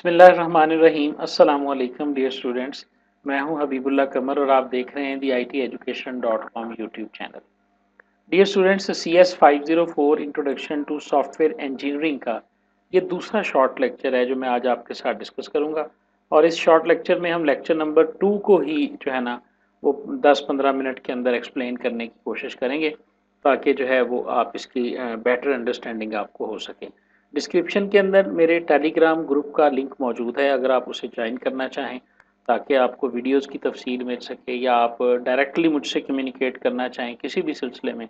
बिस्मिल्लाहिर्रहमानिर्रहीम। अस्सलाम वालेकुम डियर स्टूडेंट्स, मैं हूं हबीबुल्लाह कमर और आप देख रहे हैं theITeducation.com YouTube channel. Dear students, CS504 introduction to software engineering का ये दूसरा शॉर्ट लेक्चर है जो मैं आज आपके साथ डिस्कस करूंगा। और इस शॉर्ट लेक्चर में हम लेक्चर नंबर 2 को ही जो है ना वो 10-15 मिनट के अंदर एक्सप्लेन करने की कोशिश करेंगे ताकि जो है वो आप इसकी बेटर अंडरस्टैंडिंग आपको हो सके। डिस्क्रिप्शन के अंदर मेरे टेलीग्राम ग्रुप का लिंक मौजूद है, अगर आप उसे ज्वाइन करना चाहें ताकि आपको वीडियोस की तफसील मिल सके या आप डायरेक्टली मुझसे कम्युनिकेट करना चाहें किसी भी सिलसिले में,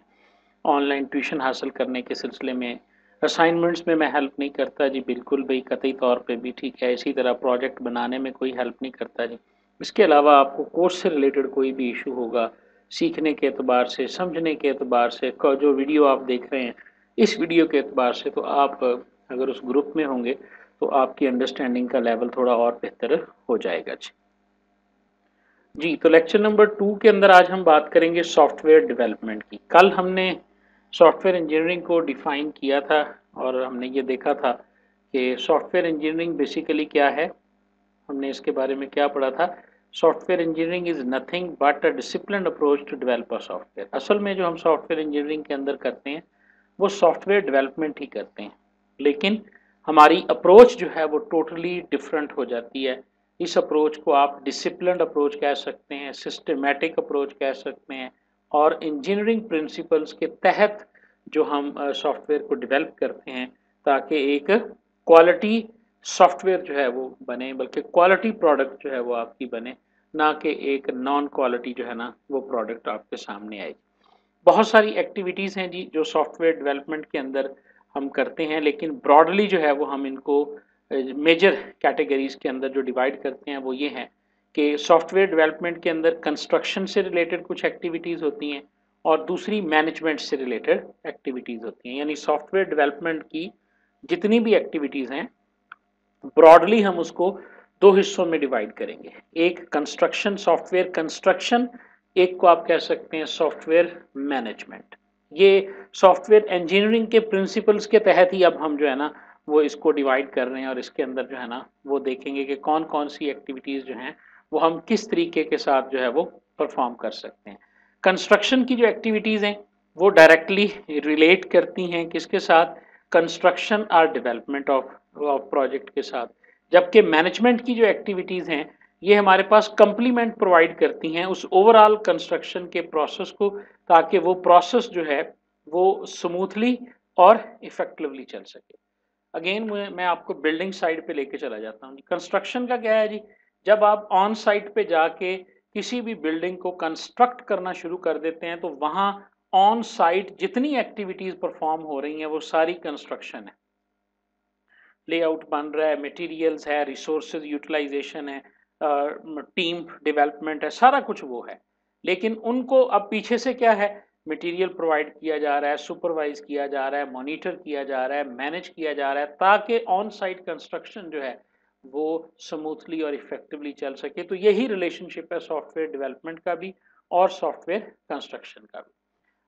ऑनलाइन ट्यूशन हासिल करने के सिलसिले में, असाइनमेंट्स में मैं हेल्प नहीं करता जी, बिल्कुल भी कतई तौर पे भी, ठीक है। इसी तरह प्रोजेक्ट बनाने में कोई हेल्प नहीं करता जी। इसके अलावा आपको कोर्स से रिलेटेड कोई भी इशू होगा, सीखने के एतबार से, समझने के एतबार से, जो वीडियो आप देख रहे हैं इस वीडियो के एतबार से, तो आप अगर उस ग्रुप में होंगे तो आपकी अंडरस्टैंडिंग का लेवल थोड़ा और बेहतर हो जाएगा जी। तो लेक्चर नंबर 2 के अंदर आज हम बात करेंगे सॉफ्टवेयर डेवलपमेंट की। कल हमने सॉफ्टवेयर इंजीनियरिंग को डिफाइन किया था और हमने ये देखा था कि सॉफ्टवेयर इंजीनियरिंग बेसिकली क्या है। हमने इसके बारे में क्या पढ़ा था? Software engineering is nothing but a disciplined approach to develop a software. असल में जो हम सॉफ्टवेयर इंजीनियरिंग के अंदर करते हैं वो सॉफ्टवेयर डेवलपमेंट ही करते हैं, लेकिन हमारी अप्रोच जो है वो टोटली डिफरेंट हो जाती है। इस अप्रोच को आप डिसिप्लिन्ड अप्रोच कह सकते हैं, सिस्टमेटिक अप्रोच कह सकते हैं, और इंजीनियरिंग प्रिंसिपल्स के तहत जो हम सॉफ्टवेयर को डेवलप करते हैं ताकि एक क्वालिटी सॉफ्टवेयर जो है वो बने, बल्कि क्वालिटी प्रोडक्ट जो है वो आपकी बने, ना कि एक नॉन क्वालिटी जो है ना वो प्रोडक्ट आपके सामने आए। बहुत सारी एक्टिविटीज़ हैं जी जो सॉफ्टवेयर डेवलपमेंट के अंदर हम करते हैं, लेकिन ब्रॉडली जो है वो हम इनको मेजर कैटेगरीज के अंदर जो डिवाइड करते हैं वो ये हैं कि सॉफ्टवेयर डेवलपमेंट के अंदर कंस्ट्रक्शन से रिलेटेड कुछ एक्टिविटीज़ होती हैं और दूसरी मैनेजमेंट से रिलेटेड एक्टिविटीज़ होती हैं। यानी सॉफ्टवेयर डेवलपमेंट की जितनी भी एक्टिविटीज़ हैं ब्रॉडली हम उसको दो हिस्सों में डिवाइड करेंगे। एक कंस्ट्रक्शन, सॉफ्टवेयर कंस्ट्रक्शन, एक को आप कह सकते हैं सॉफ्टवेयर मैनेजमेंट। ये सॉफ्टवेयर इंजीनियरिंग के प्रिंसिपल्स के तहत ही अब हम जो है ना वो इसको डिवाइड कर रहे हैं और इसके अंदर जो है ना वो देखेंगे कि कौन कौन सी एक्टिविटीज़ जो हैं वो हम किस तरीके के साथ जो है वो परफॉर्म कर सकते हैं। कंस्ट्रक्शन की जो एक्टिविटीज़ हैं वो डायरेक्टली रिलेट करती हैं किसके साथ? कंस्ट्रक्शन और डेवलपमेंट ऑफ प्रोजेक्ट के साथ। जबकि मैनेजमेंट की जो एक्टिविटीज़ हैं ये हमारे पास कंप्लीमेंट प्रोवाइड करती हैं उस ओवरऑल कंस्ट्रक्शन के प्रोसेस को, ताकि वो प्रोसेस जो है वो स्मूथली और इफेक्टिवली चल सके। अगेन मैं आपको बिल्डिंग साइड पे लेके चला जाता हूँ। कंस्ट्रक्शन का क्या है जी? जब आप ऑन साइट पे जाके किसी भी बिल्डिंग को कंस्ट्रक्ट करना शुरू कर देते हैं तो वहाँ ऑन साइट जितनी एक्टिविटीज़ परफॉर्म हो रही हैं वो सारी कंस्ट्रक्शन है। लेआउट बन रहा है, मटेरियल्स है, रिसोर्सेज यूटिलाइजेशन है, टीम डेवलपमेंट है, सारा कुछ वो है। लेकिन उनको अब पीछे से क्या है? मटेरियल प्रोवाइड किया जा रहा है, सुपरवाइज किया जा रहा है, मॉनिटर किया जा रहा है, मैनेज किया जा रहा है ताकि ऑन साइट कंस्ट्रक्शन जो है वो स्मूथली और इफेक्टिवली चल सके। तो यही रिलेशनशिप है सॉफ्टवेयर डेवलपमेंट का भी और सॉफ्टवेयर कंस्ट्रक्शन का भी।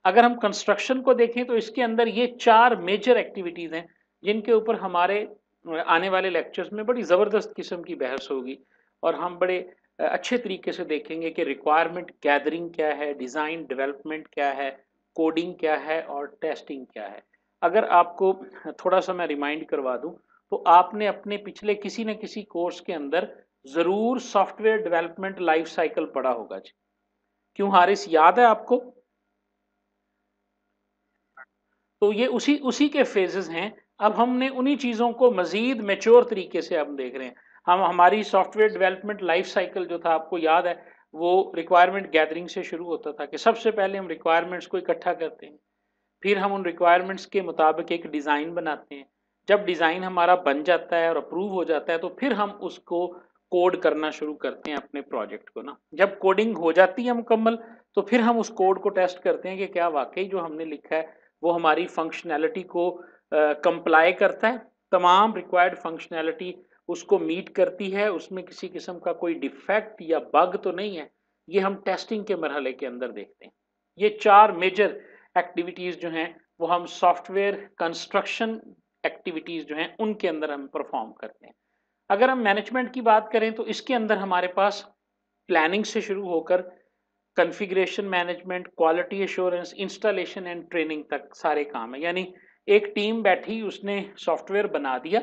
अगर हम कंस्ट्रक्शन को देखें तो इसके अंदर ये 4 मेजर एक्टिविटीज़ हैं जिनके ऊपर हमारे आने वाले लेक्चर्स में बड़ी ज़बरदस्त किस्म की बहस होगी और हम बड़े अच्छे तरीके से देखेंगे कि रिक्वायरमेंट गैदरिंग क्या है, डिज़ाइन डेवलपमेंट क्या है, कोडिंग क्या है और टेस्टिंग क्या है। अगर आपको थोड़ा सा मैं रिमाइंड करवा दूं तो आपने अपने पिछले किसी न किसी कोर्स के अंदर ज़रूर सॉफ्टवेयर डेवलपमेंट लाइफ साइकिल पढ़ा होगा जी। क्यों हारिस, याद है आपको? तो ये उसी उसी के फेजेस हैं। अब हमने उन्हीं चीज़ों को मज़ीद मैच्योर तरीके से अब देख रहे हैं। हम हमारी सॉफ्टवेयर डेवलपमेंट लाइफ साइकिल जो था आपको याद है वो रिक्वायरमेंट गैदरिंग से शुरू होता था कि सबसे पहले हम रिक्वायरमेंट्स को इकट्ठा करते हैं, फिर हम उन रिक्वायरमेंट्स के मुताबिक एक डिज़ाइन बनाते हैं। जब डिज़ाइन हमारा बन जाता है और अप्रूव हो जाता है तो फिर हम उसको कोड करना शुरू करते हैं अपने प्रोजेक्ट को ना। जब कोडिंग हो जाती है मुकम्मल तो फिर हम उस कोड को टेस्ट करते हैं कि क्या वाकई जो हमने लिखा है वो हमारी फंक्शनैलिटी को कंप्लाई करता है, तमाम रिक्वायर्ड फंक्शनैलिटी उसको मीट करती है, उसमें किसी किस्म का कोई डिफेक्ट या बग तो नहीं है। ये हम टेस्टिंग के मरहले के अंदर देखते हैं। ये 4 मेजर एक्टिविटीज़ जो हैं वो हम सॉफ्टवेयर कंस्ट्रक्शन एक्टिविटीज़ जो हैं उनके अंदर हम परफॉर्म करते हैं। अगर हम मैनेजमेंट की बात करें तो इसके अंदर हमारे पास प्लानिंग से शुरू होकर configuration management, quality assurance, installation and training तक सारे काम है। यानी एक टीम बैठी, उसने सॉफ्टवेयर बना दिया,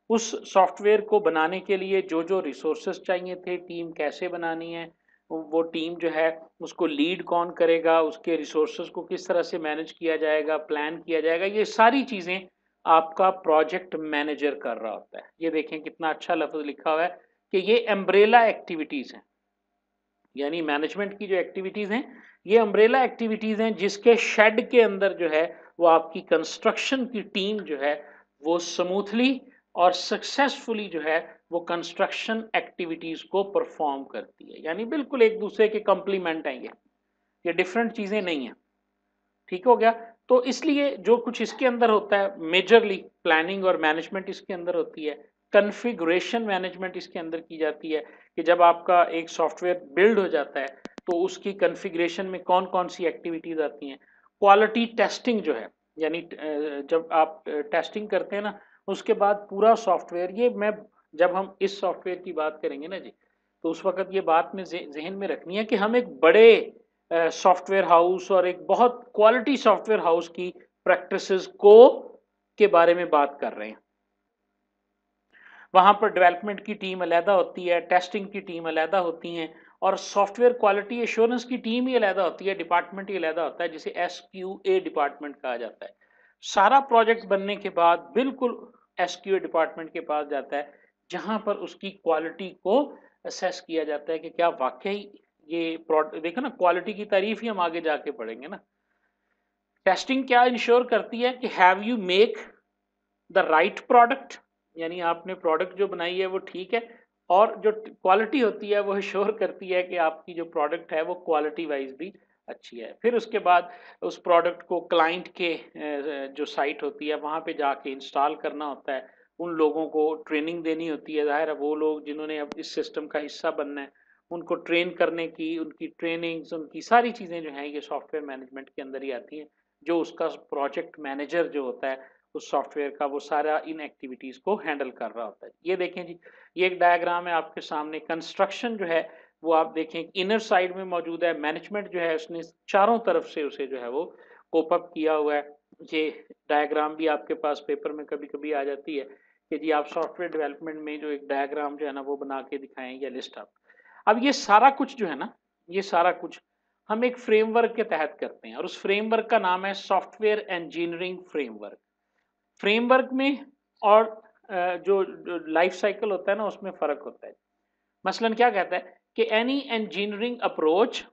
उस सॉफ्टवेयर को बनाने के लिए जो जो रिसोर्सेस चाहिए थे, टीम कैसे बनानी है, वो टीम जो है उसको लीड कौन करेगा, उसके रिसोर्सेस को किस तरह से मैनेज किया जाएगा, प्लान किया जाएगा, ये सारी चीज़ें आपका प्रोजेक्ट मैनेजर कर रहा होता है। ये देखें कितना अच्छा लफ्ज़ लिखा हुआ है कि ये अम्ब्रेला एक्टिविटीज़ हैं। यानी मैनेजमेंट की जो एक्टिविटीज़ हैं, ये अम्ब्रेला एक्टिविटीज़ हैं जिसके शेड के अंदर जो है वो आपकी कंस्ट्रक्शन की टीम जो है वो स्मूथली और सक्सेसफुली जो है वो कंस्ट्रक्शन एक्टिविटीज़ को परफॉर्म करती है। यानी बिल्कुल एक दूसरे के कॉम्प्लीमेंट हैं ये डिफरेंट चीज़ें नहीं हैं। ठीक हो गया। तो इसलिए जो कुछ इसके अंदर होता है, मेजरली प्लानिंग और मैनेजमेंट इसके अंदर होती है। कॉन्फ़िगरेशन मैनेजमेंट इसके अंदर की जाती है कि जब आपका एक सॉफ्टवेयर बिल्ड हो जाता है तो उसकी कॉन्फ़िगरेशन में कौन कौन सी एक्टिविटीज आती हैं। क्वालिटी टेस्टिंग जो है, यानी जब आप टेस्टिंग करते हैं ना, उसके बाद पूरा सॉफ्टवेयर, ये मैं जब हम इस सॉफ्टवेयर की बात करेंगे ना जी, तो उस वक्त ये बात में जहन में रखनी है कि हम एक बड़े सॉफ्टवेयर हाउस और एक बहुत क्वालिटी सॉफ्टवेयर हाउस की प्रैक्टिसेस को के बारे में बात कर रहे हैं। वहां पर डेवलपमेंट की टीम अलहदा होती है, टेस्टिंग की टीम अलहदा होती हैं, और सॉफ्टवेयर क्वालिटी एश्योरेंस की टीम ही अलहदा होती है, डिपार्टमेंट ही अलहदा होता है, जिसे SQA डिपार्टमेंट कहा जाता है। सारा प्रोजेक्ट बनने के बाद बिल्कुल SQA डिपार्टमेंट के पास जाता है, जहां पर उसकी क्वालिटी को असेस किया जाता है कि क्या वाकई ये प्रोडक्ट, देखो ना, क्वालिटी की तारीफ ही हम आगे जाके पढ़ेंगे ना। टेस्टिंग क्या इंश्योर करती है कि have you make the right product, यानी आपने प्रोडक्ट जो बनाई है वो ठीक है, और जो क्वालिटी होती है वो इंश्योर करती है कि आपकी जो प्रोडक्ट है वो क्वालिटी वाइज भी अच्छी है। फिर उसके बाद उस प्रोडक्ट को क्लाइंट के जो साइट होती है वहाँ पे जाके इंस्टॉल करना होता है, उन लोगों को ट्रेनिंग देनी होती है। ज़ाहिर है वो लोग जिन्होंने अब इस सिस्टम का हिस्सा बनना है, उनको ट्रेन करने की, उनकी ट्रेनिंग्स, उनकी सारी चीज़ें जो हैं ये सॉफ्टवेयर मैनेजमेंट के अंदर ही आती हैं। जो उसका प्रोजेक्ट मैनेजर जो होता है उस सॉफ्टवेयर का, वो सारा इन एक्टिविटीज़ को हैंडल कर रहा होता है। ये देखें जी, ये एक डायग्राम है आपके सामने। कंस्ट्रक्शन जो है वो आप देखें इनर साइड में मौजूद है, मैनेजमेंट जो है उसने चारों तरफ से उसे जो है वो कोप अप किया हुआ है। ये डायग्राम भी आपके पास पेपर में कभी कभी आ जाती है कि जी आप सॉफ्टवेयर डेवलपमेंट में जो एक डायग्राम जो है ना वो बना के दिखाएं या लिस्ट आप। अब ये सारा कुछ जो है ना, ये सारा कुछ हम एक फ्रेमवर्क के तहत करते हैं, और उस फ्रेमवर्क का नाम है सॉफ्टवेयर इंजीनियरिंग फ्रेमवर्क। फ्रेमवर्क में और जो लाइफ साइकिल होता है ना उसमें फर्क होता है। मसलन क्या कहता है कि एनी इंजीनियरिंग अप्रोच,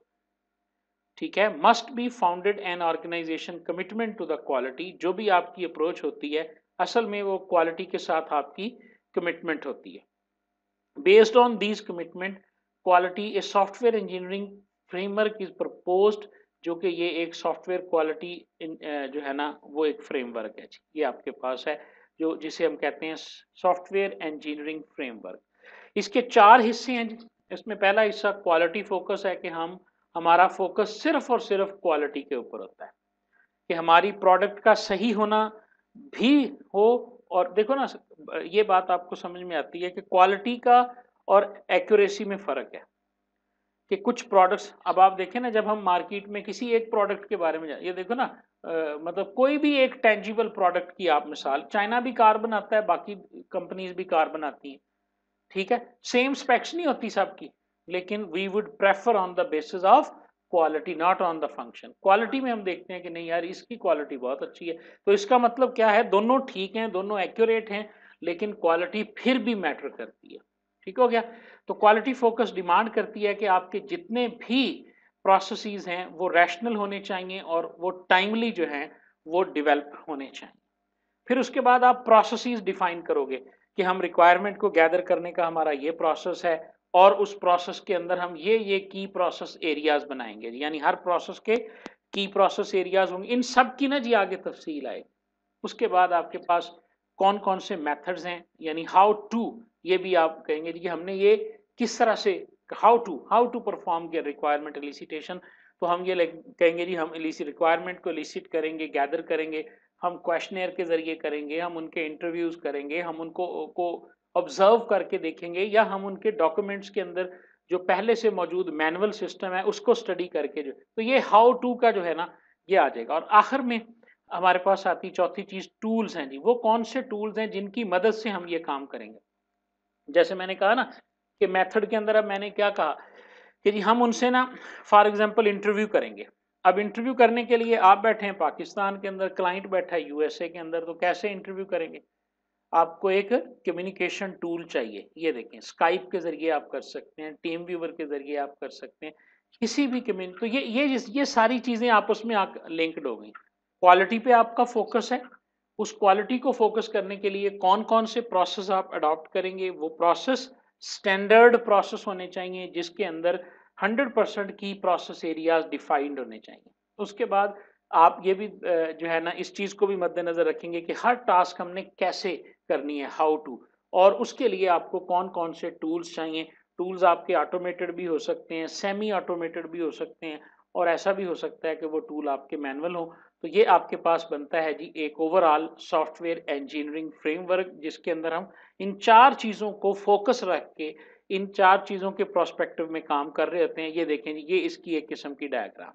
ठीक है, must be founded an organization commitment to the quality. जो भी आपकी अप्रोच होती है असल में वो क्वालिटी के साथ आपकी कमिटमेंट होती है। Based on these commitment quality a software engineering framework is proposed, जो कि ये एक सॉफ्टवेयर क्वालिटी जो है ना वो एक फ्रेमवर्क है। ये आपके पास है जो जिसे हम कहते हैं सॉफ्टवेयर इंजीनियरिंग फ्रेमवर्क। इसके चार हिस्से हैं। इसमें पहला हिस्सा क्वालिटी फोकस है कि हम हमारा फोकस सिर्फ और सिर्फ क्वालिटी के ऊपर होता है कि हमारी प्रोडक्ट का सही होना भी हो। और देखो ना, ये बात आपको समझ में आती है कि क्वालिटी का और एक्यूरेसी में फर्क है कि कुछ प्रोडक्ट्स, अब आप देखें ना, जब हम मार्केट में किसी एक प्रोडक्ट के बारे में ये देखो ना, मतलब कोई भी एक टेंजिबल प्रोडक्ट की आप मिसाल, चाइना भी कार बनाता है, बाकी कंपनीज भी कार बनाती हैं, ठीक है, सेम स्पेक्स नहीं होती सबकी, लेकिन we would prefer on the basis of quality, not on the function. Quality में हम देखते हैं कि नहीं यार इसकी क्वालिटी बहुत अच्छी है, तो इसका मतलब क्या है, दोनों ठीक हैं, दोनों एक्यूरेट हैं, लेकिन क्वालिटी फिर भी मैटर करती है। ठीक हो गया। तो क्वालिटी फोकस डिमांड करती है कि आपके जितने भी प्रोसेसेस हैं वो रैशनल होने चाहिए और वो टाइमली जो हैं वो डेवलप होने चाहिए। फिर उसके बाद आप प्रोसेसेस डिफाइन करोगे कि हम रिक्वायरमेंट को गैदर करने का हमारा ये प्रोसेस है, और उस प्रोसेस के अंदर हम ये की प्रोसेस एरियाज बनाएंगे, यानी हर प्रोसेस के की प्रोसेस एरियाज होंगे। इन सब की ना जी आगे तफसील आएगी। उसके बाद आपके पास कौन कौन से मेथड्स हैं, यानी हाउ टू, ये भी आप कहेंगे कि हमने ये किस तरह से, हाउ टू परफॉर्म के रिक्वायरमेंट एलिसिटेशन। तो हम ये कहेंगे जी हम रिक्वायरमेंट को एलिसिट करेंगे, गैदर करेंगे, हम क्वेश्चनेयर के जरिए करेंगे, हम उनके इंटरव्यूज करेंगे, हम उनको को ऑब्जर्व करके देखेंगे, या हम उनके डॉक्यूमेंट्स के अंदर जो पहले से मौजूद मैनुअल सिस्टम है उसको स्टडी करके जो, तो ये हाउ टू का जो है ना ये आ जाएगा। और आखिर में हमारे पास आती चौथी चीज टूल्स हैं जी। वो कौन से टूल्स हैं जिनकी मदद से हम ये काम करेंगे? जैसे मैंने कहा ना कि मेथड के अंदर अब मैंने क्या कहा कि जी हम उनसे ना फॉर एग्जांपल इंटरव्यू करेंगे। अब इंटरव्यू करने के लिए आप बैठे हैं पाकिस्तान के अंदर, क्लाइंट बैठा है यूएसए के अंदर, तो कैसे इंटरव्यू करेंगे? आपको एक कम्युनिकेशन टूल चाहिए। ये देखें, स्काइप के जरिए आप कर सकते हैं, टीम व्यूवर के जरिए आप कर सकते हैं, किसी भी कम्युनिटी। तो ये सारी चीजें आपस में लिंक्ड हो गई। क्वालिटी पे आपका फोकस है, उस क्वालिटी को फोकस करने के लिए कौन कौन से प्रोसेस आप अडॉप्ट करेंगे, वो प्रोसेस स्टैंडर्ड प्रोसेस होने चाहिए जिसके अंदर 100% की प्रोसेस एरियाज डिफाइंड होने चाहिए। उसके बाद आप ये भी जो है ना इस चीज को भी मद्देनजर रखेंगे कि हर टास्क हमने कैसे करनी है, हाउ टू, और उसके लिए आपको कौन कौन से टूल्स चाहिए। टूल्स आपके ऑटोमेटेड भी हो सकते हैं, सेमी ऑटोमेटेड भी हो सकते हैं, और ऐसा भी हो सकता है कि वो टूल आपके मैनुअल हो। तो ये आपके पास बनता है जी एक ओवरऑल सॉफ्टवेयर इंजीनियरिंग फ्रेमवर्क, जिसके अंदर हम इन चार चीज़ों को फोकस रख के इन चार चीज़ों के प्रोस्पेक्टिव में काम कर रहे होते हैं। ये देखें जी, ये इसकी एक किस्म की डायग्राम।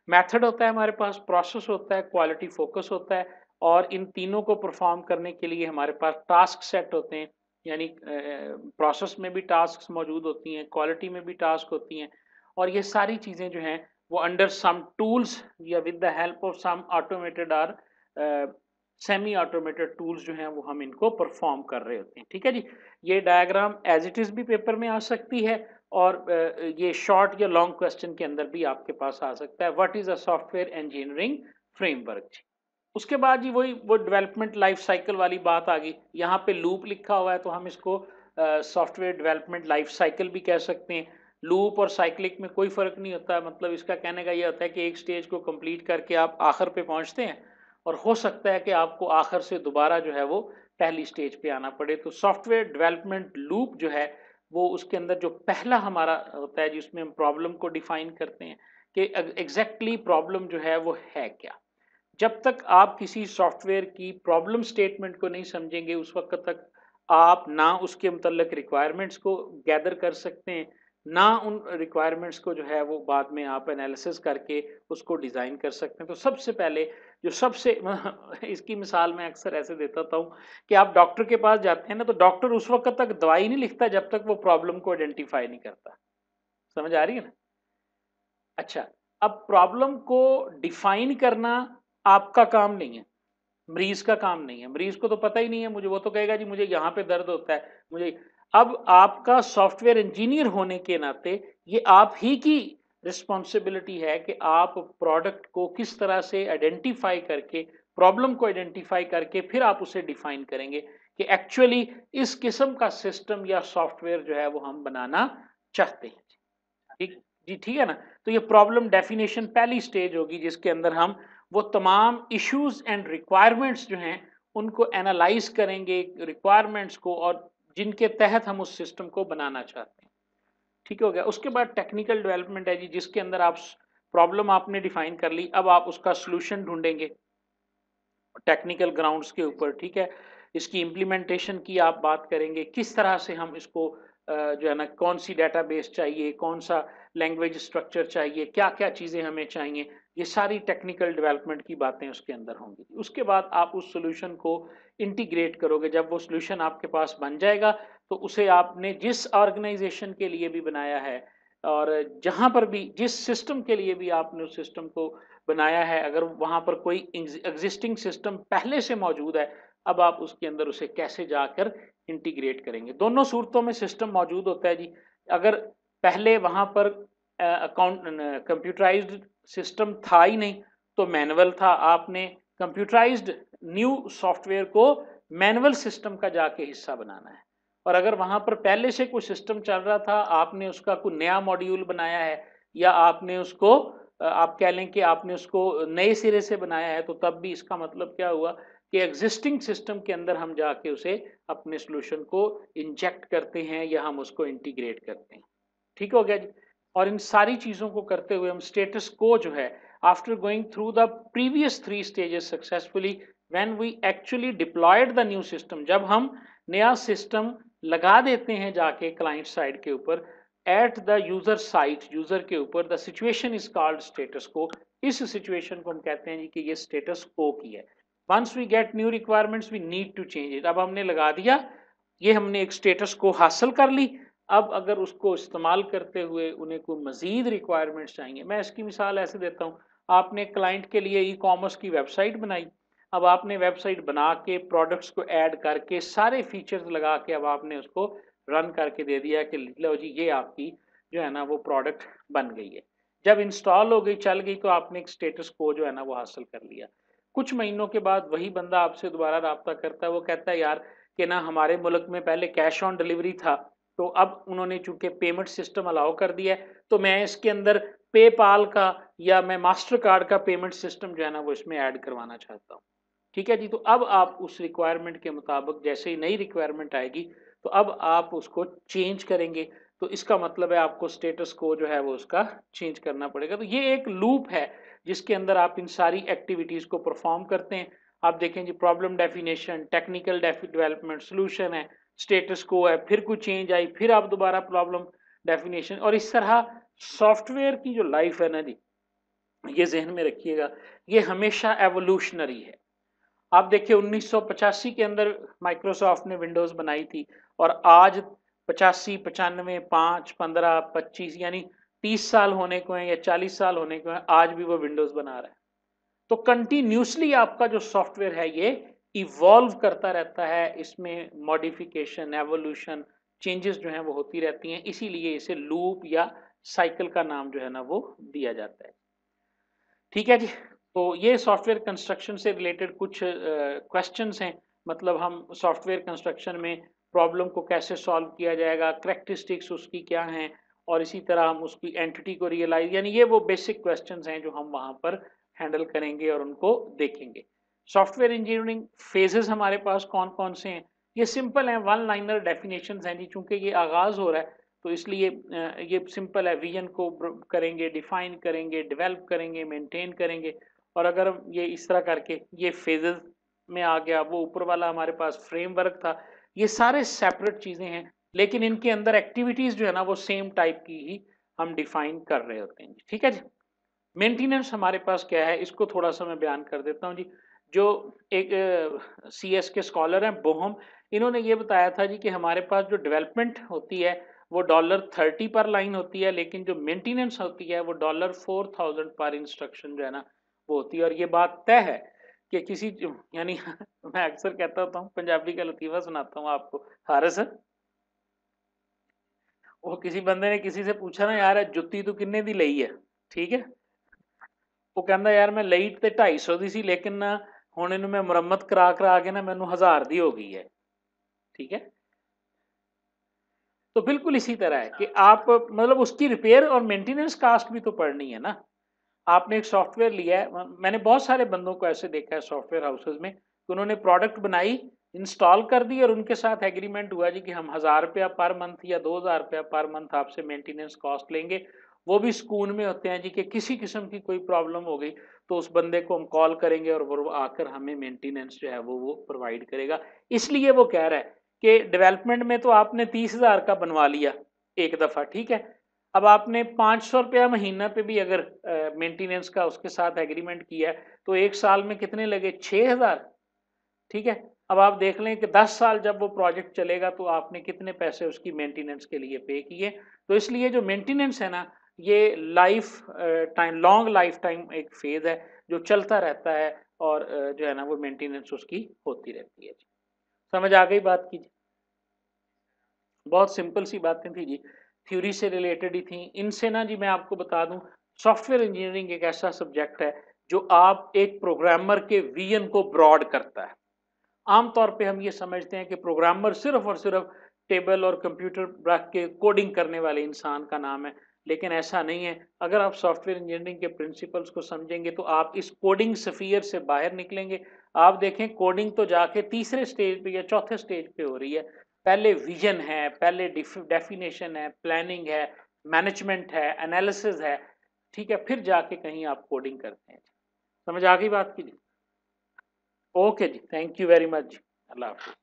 मेथड होता है हमारे पास, प्रोसेस होता है, क्वालिटी फोकस होता है, और इन तीनों को परफॉर्म करने के लिए हमारे पास टास्क सेट होते हैं। यानी प्रोसेस में भी टास्क मौजूद होती हैं, क्वालिटी में भी टास्क होती हैं, और ये सारी चीज़ें जो हैं वो अंडर सम टूल्स या with the help of some automated और सेमी ऑटोमेटेड टूल्स जो हैं वो हम इनको परफॉर्म कर रहे होते हैं। ठीक है जी। ये डायग्राम एज इट इज़ भी पेपर में आ सकती है, और ये शॉर्ट या लॉन्ग क्वेश्चन के अंदर भी आपके पास आ सकता है। What is a software engineering framework जी। उसके बाद जी वही वो डेवलपमेंट लाइफ साइकिल वाली बात आ गई। यहाँ पे लूप लिखा हुआ है तो हम इसको सॉफ्टवेयर डेवलपमेंट लाइफ साइकिल भी कह सकते हैं। लूप और साइक्लिक में कोई फर्क नहीं होता है। मतलब इसका कहने का ये होता है कि एक स्टेज को कंप्लीट करके आप आखिर पे पहुंचते हैं, और हो सकता है कि आपको आखिर से दोबारा जो है वो पहली स्टेज पे आना पड़े। तो सॉफ्टवेयर डेवलपमेंट लूप जो है वो उसके अंदर जो पहला हमारा होता है जिसमें हम प्रॉब्लम को डिफाइन करते हैं कि एग्जैक्टली प्रॉब्लम जो है वो है क्या। जब तक आप किसी सॉफ्टवेयर की प्रॉब्लम स्टेटमेंट को नहीं समझेंगे उस वक्त तक आप ना उसके मुतल्लिक रिक्वायरमेंट्स को गैदर कर सकते हैं, ना उन रिक्वायरमेंट्स को जो है वो बाद में आप एनालिसिस करके उसको डिज़ाइन कर सकते हैं। तो सबसे पहले जो सबसे इसकी मिसाल मैं अक्सर ऐसे देता हूँ कि आप डॉक्टर के पास जाते हैं ना, तो डॉक्टर उस वक्त तक दवाई नहीं लिखता जब तक वो प्रॉब्लम को आइडेंटिफाई नहीं करता। समझ आ रही है ना? अच्छा, अब प्रॉब्लम को डिफाइन करना आपका काम नहीं है, मरीज का काम नहीं है। मरीज को तो पता ही नहीं है, मुझे वो तो कहेगा जी मुझे यहाँ पे दर्द होता है मुझे। अब आपका सॉफ्टवेयर इंजीनियर होने के नाते ये आप ही की रिस्पॉन्सिबिलिटी है कि आप प्रोडक्ट को किस तरह से आइडेंटिफाई करके, प्रॉब्लम को आइडेंटिफाई करके फिर आप उसे डिफाइन करेंगे कि एक्चुअली इस किस्म का सिस्टम या सॉफ्टवेयर जो है वो हम बनाना चाहते हैं। ठीक जी, ठीक है ना? तो ये प्रॉब्लम डेफिनेशन पहली स्टेज होगी जिसके अंदर हम वो तमाम इश्यूज एंड रिक्वायरमेंट्स जो हैं उनको एनालाइज करेंगे, रिक्वायरमेंट्स को, और जिनके तहत हम उस सिस्टम को बनाना चाहते हैं। ठीक हो गया। उसके बाद टेक्निकल डेवलपमेंट है जी, जिसके अंदर आप प्रॉब्लम आपने डिफाइन कर ली, अब आप उसका सोल्यूशन ढूंढेंगे टेक्निकल ग्राउंड्स के ऊपर। ठीक है, इसकी इम्प्लीमेंटेशन की आप बात करेंगे, किस तरह से हम इसको जो है ना, कौन सी डेटाबेस चाहिए, कौन सा लैंग्वेज स्ट्रक्चर चाहिए, क्या क्या चीज़ें हमें चाहिए, ये सारी टेक्निकल डेवलपमेंट की बातें उसके अंदर होंगी। उसके बाद आप उस सोल्यूशन को इंटीग्रेट करोगे। जब वो सोल्यूशन आपके पास बन जाएगा तो उसे आपने जिस ऑर्गेनाइजेशन के लिए भी बनाया है, और जहाँ पर भी जिस सिस्टम के लिए भी आपने उस सिस्टम को बनाया है, अगर वहाँ पर कोई एग्जिस्टिंग सिस्टम पहले से मौजूद है, अब आप उसके अंदर उसे कैसे जाकर इंटीग्रेट करेंगे। दोनों सूरतों में सिस्टम मौजूद होता है जी। अगर पहले वहाँ पर अकाउंट कंप्यूटराइज्ड सिस्टम था ही नहीं तो मैनुअल था, आपने कंप्यूटराइज्ड न्यू सॉफ्टवेयर को मैनुअल सिस्टम का जाके हिस्सा बनाना है। और अगर वहाँ पर पहले से कोई सिस्टम चल रहा था, आपने उसका कोई नया मॉड्यूल बनाया है, या आपने उसको आप कह लें कि आपने उसको नए सिरे से बनाया है, तो तब भी इसका मतलब क्या हुआ कि एग्जिस्टिंग सिस्टम के अंदर हम जाके उसे अपने सॉल्यूशन को इंजेक्ट करते हैं या हम उसको इंटीग्रेट करते हैं। ठीक हो गया जी। और इन सारी चीज़ों को करते हुए हम स्टेटस को जो है, after going through the previous 3 stages successfully, when we actually deployed the new system, जब हम नया सिस्टम लगा देते हैं जाके क्लाइंट साइड के ऊपर at the user site, user के ऊपर the situation is called status को। इस सिचुएशन को हम कहते हैं जी कि ये स्टेटस को की है। Once we get new requirements we need to change it. अब हमने लगा दिया, ये हमने एक स्टेटस को हासिल कर ली। अब अगर उसको इस्तेमाल करते हुए उन्हें कोई मजीद रिक्वायरमेंट्स चाहिए, मैं इसकी मिसाल ऐसे देता हूँ, आपने क्लाइंट के लिए ई कॉमर्स की वेबसाइट बनाई। अब आपने वेबसाइट बना के प्रोडक्ट्स को ऐड करके सारे फीचर्स लगा के अब आपने उसको रन करके दे दिया कि लो जी ये आपकी जो है ना वो प्रोडक्ट बन गई है। जब इंस्टॉल हो गई, चल गई, तो आपने एक स्टेटस को जो है ना वो हासिल कर लिया। कुछ महीनों के बाद वही बंदा आपसे दोबारा रब्ता करता है, वो कहता है यार कि ना हमारे मुल्क में पहले कैश ऑन डिलीवरी था, तो अब उन्होंने चूंकि पेमेंट सिस्टम अलाउ कर दिया है, तो मैं इसके अंदर पेपाल का या मैं मास्टर कार्ड का पेमेंट सिस्टम जो है ना वो इसमें ऐड करवाना चाहता हूँ। ठीक है जी। तो अब आप उस रिक्वायरमेंट के मुताबिक जैसे ही नई रिक्वायरमेंट आएगी तो अब आप उसको चेंज करेंगे। तो इसका मतलब है आपको स्टेटस को जो है वो उसका चेंज करना पड़ेगा। तो ये एक लूप है जिसके अंदर आप इन सारी एक्टिविटीज को परफॉर्म करते हैं। आप देखें जी, problem definition, technical development, solution है, स्टेटस को है, फिर कुछ चेंज आई, फिर आप दोबारा प्रॉब्लम डेफिनेशन, और इस तरह सॉफ्टवेयर की जो लाइफ है ना जी, ये जहन में रखिएगा, ये हमेशा एवोल्यूशनरी है। आप देखिए 1985 के अंदर माइक्रोसॉफ्ट ने विंडोज बनाई थी, और आज 85, 95, 5, 15, 25 यानी 30 साल होने को है या 40 साल होने को है, आज भी वो विंडोज बना रहा है। तो कंटिन्यूसली आपका जो सॉफ्टवेयर है ये इवॉल्व करता रहता है, इसमें मॉडिफिकेशन, एवोल्यूशन, चेंजेस जो हैं वो होती रहती हैं, इसीलिए इसे लूप या साइकिल का नाम जो है ना वो दिया जाता है। ठीक है जी। तो ये सॉफ्टवेयर कंस्ट्रक्शन से रिलेटेड कुछ क्वेश्चंस हैं। मतलब हम सॉफ्टवेयर कंस्ट्रक्शन में प्रॉब्लम को कैसे सॉल्व किया जाएगा, करेक्टरिस्टिक्स उसकी क्या हैं, और इसी तरह हम उसकी एंटिटी को रियलाइज, यानी ये वो बेसिक क्वेश्चंस हैं जो हम वहाँ पर हैंडल करेंगे और उनको देखेंगे। सॉफ्टवेयर इंजीनियरिंग फेजेस हमारे पास कौन कौन से हैं, ये सिंपल हैं, वन लाइनर डेफिनेशन हैं जी। चूंकि ये आगाज हो रहा है तो इसलिए ये सिंपल है, विजन को करेंगे, डिफाइन करेंगे, डेवलप करेंगे, मेंटेन करेंगे, और अगर ये इस तरह करके ये फेजेस में आ गया, वो ऊपर वाला हमारे पास फ्रेमवर्क था, ये सारे सेपरेट चीजें हैं, लेकिन इनके अंदर एक्टिविटीज जो है ना वो सेम टाइप की ही हम डिफाइन कर रहे होते हैं। ठीक है जी। मेंटेनेंस हमारे पास क्या है, इसको थोड़ा सा मैं बयान कर देता हूँ जी। जो एक CS के स्कॉलर हैं बोहम, इन्होंने ये बताया था जी कि हमारे पास जो डेवलपमेंट होती है वो $30 पर लाइन होती है, लेकिन जो मेंटेनेंस होती है वो $4000 पर इंस्ट्रक्शन जो है ना वो होती है। और ये बात तय है कि किसी यानी मैं अक्सर कहता होता हूँ, पंजाबी का लतीफ़ा सुनाता हूँ आपको। हारिस, वो किसी बंदे ने किसी से पूछा ना, यार जुत्ती तू किन्ने दी लई है, ठीक है, वो कहता यार मैं ਲਈ ਤੇ 250 ਦੀ ਸੀ, लेकिन ना ਹੁਣ ਇਹਨੂੰ मैं ਮੁਰੰਮਤ करा करा के ना मैनू 1000 ਦੀ हो गई है। ठीक है। तो बिल्कुल इसी तरह है कि आप मतलब उसकी रिपेयर और मेंटेनेंस कास्ट भी तो पड़नी है ना। आपने एक सॉफ्टवेयर लिया है, मैंने बहुत सारे बंदों को ऐसे देखा है सॉफ्टवेयर हाउसेज में कि उन्होंने प्रोडक्ट बनाई, इंस्टॉल कर दी, और उनके साथ एग्रीमेंट हुआ जी कि हम 1000 रुपया पर मंथ या 2000 रुपया पर मंथ आपसे मेंटेनेंस कॉस्ट लेंगे। वो भी सुकून में होते हैं जी कि किसी किस्म की कोई प्रॉब्लम हो गई तो उस बंदे को हम कॉल करेंगे और वो आकर हमें मेंटेनेंस जो है वो प्रोवाइड करेगा। इसलिए वो कह रहा है कि डेवलपमेंट में तो आपने 30,000 का बनवा लिया एक दफ़ा, ठीक है, अब आपने 500 रुपया महीना पे भी अगर मेंटेनेंस का उसके साथ एग्रीमेंट किया है तो एक साल में कितने लगे, 6,000। ठीक है। अब आप देख लें कि 10 साल जब वो प्रोजेक्ट चलेगा तो आपने कितने पैसे उसकी मेंटेनेंस के लिए पे किए। तो इसलिए जो मेंटेनेंस है ना, ये life time, long life time एक फेज है जो चलता रहता है, और जो है ना वो मेंटेनेंस उसकी होती रहती है। समझ आ गई बात की? बहुत सिंपल सी बातें थी जी, थ्योरी से रिलेटेड ही थी। इनसे ना जी मैं आपको बता दूं, सॉफ्टवेयर इंजीनियरिंग एक ऐसा सब्जेक्ट है जो आप एक प्रोग्रामर के विजन को ब्रॉड करता है। आमतौर पे हम ये समझते हैं कि प्रोग्रामर सिर्फ और सिर्फ टेबल और कंप्यूटर रख के कोडिंग करने वाले इंसान का नाम है, लेकिन ऐसा नहीं है। अगर आप सॉफ्टवेयर इंजीनियरिंग के प्रिंसिपल्स को समझेंगे तो आप इस कोडिंग स्फीयर से बाहर निकलेंगे। आप देखें कोडिंग तो जाके तीसरे स्टेज पे या चौथे स्टेज पे हो रही है। पहले विजन है, पहले डेफिनेशन है, प्लानिंग है, मैनेजमेंट है, एनालिसिस है, ठीक है, फिर जाके कहीं आप कोडिंग करते हैं। समझ आ गई बात की? ओके जी, थैंक यू वेरी मच। अल्लाह हाफिज।